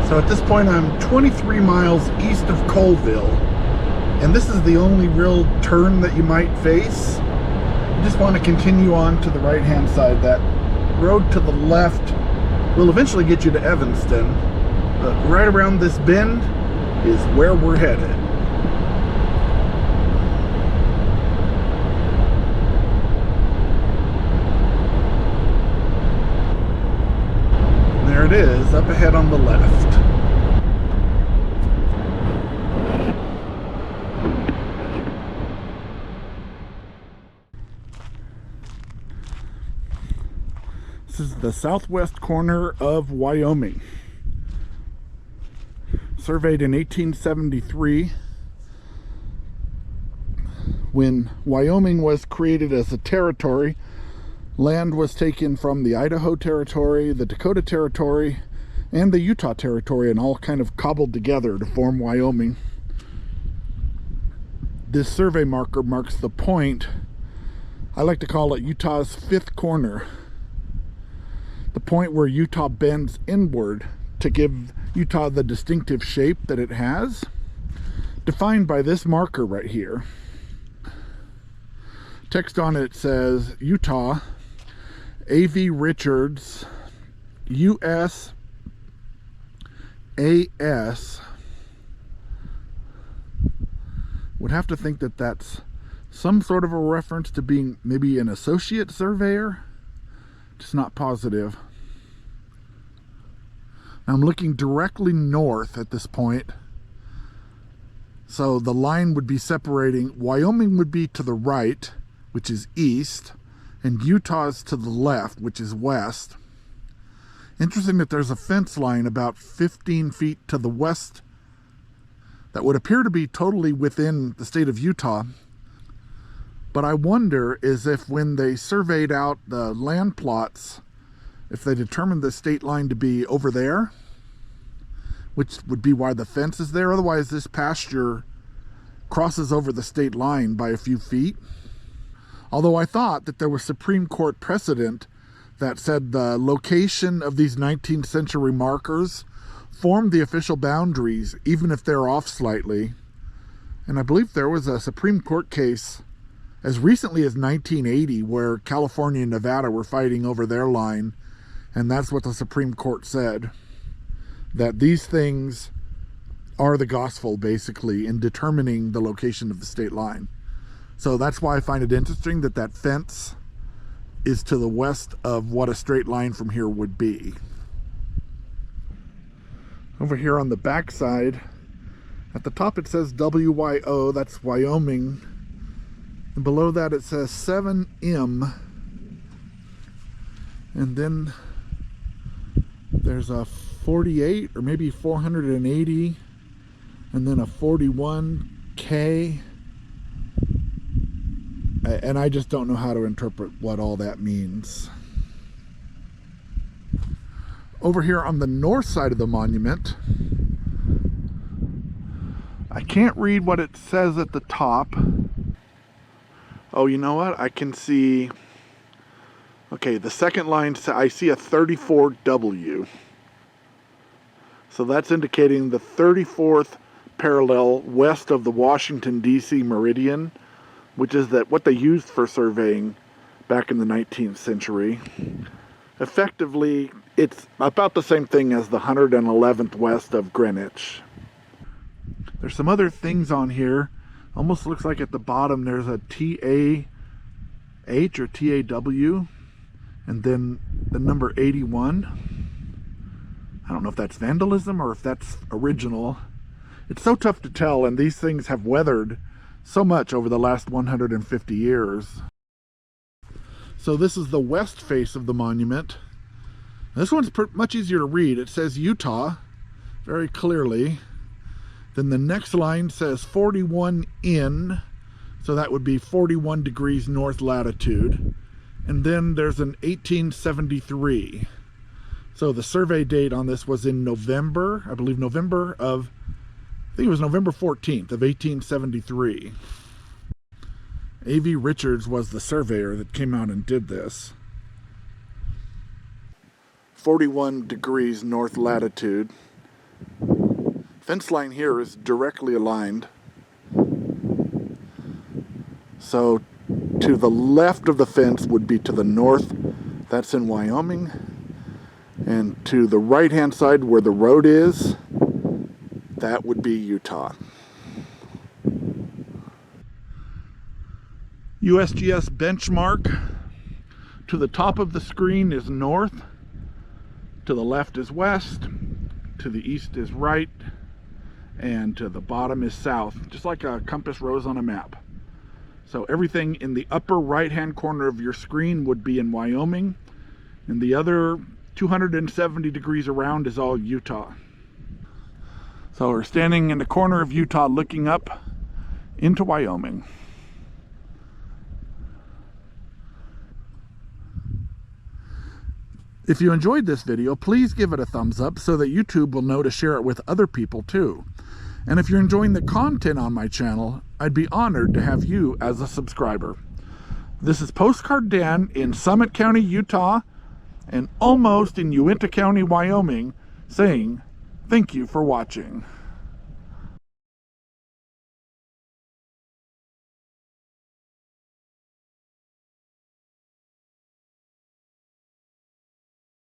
So at this point I'm 23 miles east of Coalville, and this is the only real turn that you might face. You just want to continue on to the right hand side. That road to the left will eventually get you to Evanston, but right around this bend is where we're headed. There it is, up ahead on the left. This is the southwest corner of Wyoming. Surveyed in 1873, when Wyoming was created as a territory. Land was taken from the Idaho Territory, the Dakota Territory, and the Utah Territory, and all kind of cobbled together to form Wyoming. This survey marker marks the point. I like to call it Utah's fifth corner. The point where Utah bends inward to give Utah the distinctive shape that it has, defined by this marker right here. Text on it says Utah, a.v.richards, U.S. A.S. Would have to think that that's some sort of a reference to being maybe an associate surveyor. Just not positive. I'm looking directly north at this point. So the line would be separating. Wyoming would be to the right, which is east, and Utah's to the left, which is west. Interesting that there's a fence line about 15 feet to the west that would appear to be totally within the state of Utah. But I wonder is if when they surveyed out the land plots, if they determined the state line to be over there, which would be why the fence is there. Otherwise, this pasture crosses over the state line by a few feet. Although I thought that there was Supreme Court precedent that said the location of these 19th century markers formed the official boundaries, even if they're off slightly. And I believe there was a Supreme Court case as recently as 1980 where California and Nevada were fighting over their line, and that's what the Supreme Court said, that these things are the gospel basically in determining the location of the state line. So that's why I find it interesting that that fence is to the west of what a straight line from here would be. Over here on the back side, at the top it says WYO, that's Wyoming. And below that it says 7M. And then there's a 48 or maybe 480, and then a 41K. And I just don't know how to interpret what all that means. Over here on the north side of the monument, I can't read what it says at the top. Oh, you know what? I can see. Okay, the second line, I see a 34W. So that's indicating the 34th parallel west of the Washington, D.C. meridian, which is what they used for surveying back in the 19th century. Effectively, it's about the same thing as the 111th west of Greenwich. There's some other things on here. Almost looks like at the bottom there's a TAH or TAW, and then the number 81. I don't know if that's vandalism or if that's original. It's so tough to tell, and these things have weathered so much over the last 150 years. So this is the west face of the monument. This one's much easier to read. It says Utah very clearly. Then the next line says 41 in, so that would be 41 degrees north latitude. And then there's an 1873. So the survey date on this was in November, I believe November 14th of 1873. A.v. Richards was the surveyor that came out and did this. 41 degrees north latitude. fence line here is directly aligned. So to the left of the fence would be to the north. That's in Wyoming. And to the right-hand side where the road is, that would be Utah. USGS benchmark. To the top of the screen is north. To the left is west. To the east is right. And to the bottom is south, just like a compass rose on a map. So everything in the upper right-hand corner of your screen would be in Wyoming, and the other 270 degrees around is all Utah. So we're standing in the corner of Utah looking up into Wyoming. If you enjoyed this video, please give it a thumbs up so that YouTube will know to share it with other people too. And if you're enjoying the content on my channel, I'd be honored to have you as a subscriber. This is Postcard Dan in Summit County, Utah, and almost in Uinta County, Wyoming, saying thank you for watching.